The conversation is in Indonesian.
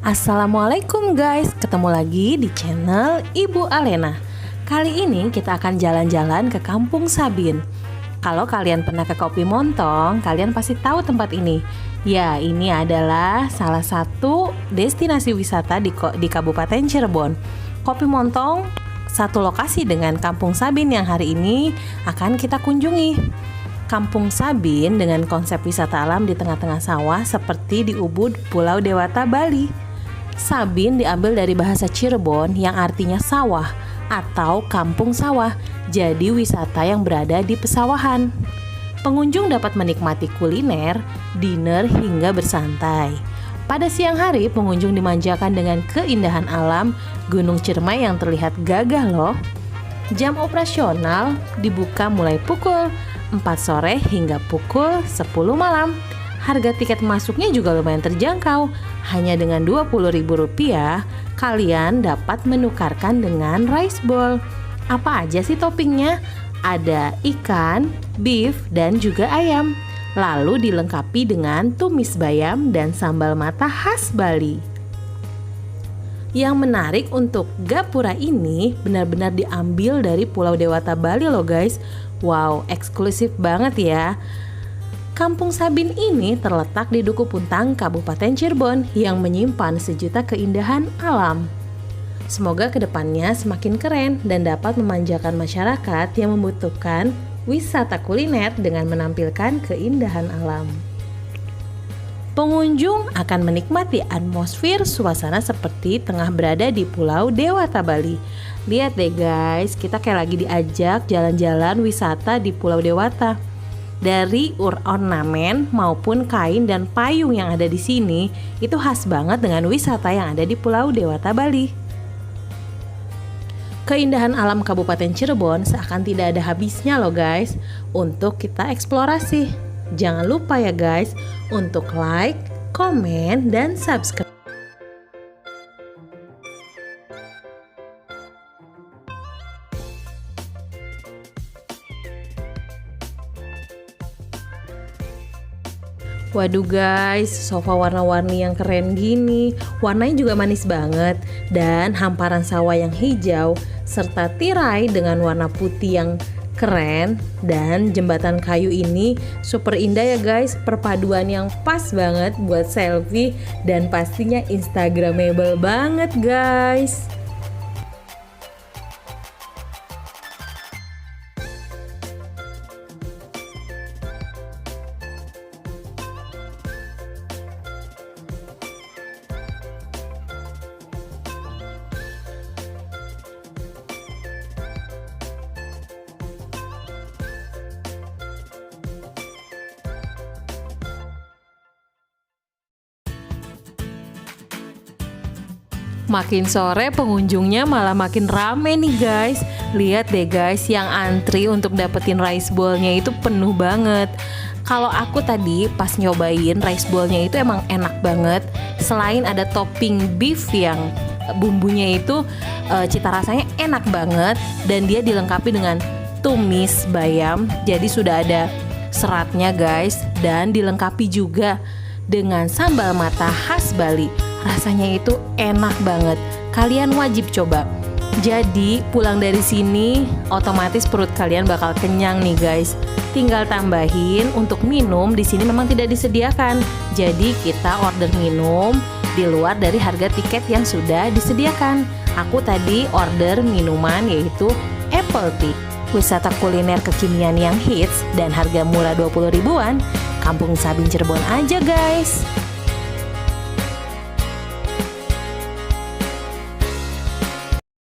Assalamualaikum guys, ketemu lagi di channel Ibu Alena. Kali ini kita akan jalan-jalan ke Kampung Sabin. Kalau kalian pernah ke Kopi Montong, kalian pasti tahu tempat ini. Ya, ini adalah salah satu destinasi wisata di Kabupaten Cirebon. Kopi Montong satu lokasi dengan Kampung Sabin yang hari ini akan kita kunjungi. Kampung Sabin dengan konsep wisata alam di tengah-tengah sawah seperti di Ubud, Pulau Dewata, Bali. Sabin diambil dari bahasa Cirebon yang artinya sawah atau kampung sawah, jadi wisata yang berada di pesawahan. Pengunjung dapat menikmati kuliner, dinner hingga bersantai. Pada siang hari, pengunjung dimanjakan dengan keindahan alam Gunung Ciremai yang terlihat gagah loh. Jam operasional dibuka mulai pukul 4 sore hingga pukul 10 malam. Harga tiket masuknya juga lumayan terjangkau. Hanya dengan Rp20.000, kalian dapat menukarkan dengan rice bowl. Apa aja sih toppingnya? Ada ikan, beef, dan juga ayam. Lalu dilengkapi dengan tumis bayam dan sambal mata khas Bali. Yang menarik untuk gapura ini benar-benar diambil dari Pulau Dewata, Bali loh guys. Wow, eksklusif banget ya. Kampung Sabin ini terletak di Duku Puntang, Kabupaten Cirebon yang menyimpan sejuta keindahan alam. Semoga kedepannya semakin keren dan dapat memanjakan masyarakat yang membutuhkan wisata kuliner dengan menampilkan keindahan alam. Pengunjung akan menikmati atmosfer suasana seperti tengah berada di Pulau Dewata, Bali. Lihat deh guys, kita kayak lagi diajak jalan-jalan wisata di Pulau Dewata. Dari ornamen maupun kain dan payung yang ada di sini itu khas banget dengan wisata yang ada di Pulau Dewata, Bali. Keindahan alam Kabupaten Cirebon seakan tidak ada habisnya loh guys untuk kita eksplorasi. Jangan lupa ya guys untuk like, komen, dan subscribe. Waduh guys, sofa warna-warni yang keren gini. Warnanya juga manis banget. Dan hamparan sawah yang hijau serta tirai dengan warna putih yang keren. Dan jembatan kayu ini super indah ya guys. Perpaduan yang pas banget buat selfie dan pastinya instagramable banget guys. Makin sore pengunjungnya malah makin rame nih guys. Lihat deh guys, yang antri untuk dapetin rice bowl-nya itu penuh banget. Kalau aku tadi pas nyobain rice bowl-nya itu emang enak banget. Selain ada topping beef yang bumbunya itu cita rasanya enak banget. Dan dia dilengkapi dengan tumis bayam. Jadi sudah ada seratnya guys. Dan dilengkapi juga dengan sambal mata khas Bali. Rasanya itu enak banget. Kalian wajib coba. Jadi pulang dari sini otomatis perut kalian bakal kenyang nih guys. Tinggal tambahin untuk minum di sini memang tidak disediakan. Jadi kita order minum di luar dari harga tiket yang sudah disediakan. Aku tadi order minuman yaitu apple tea. Wisata kuliner kekinian yang hits dan harga murah 20 ribuan. Kampung Sabin Cirebon aja guys.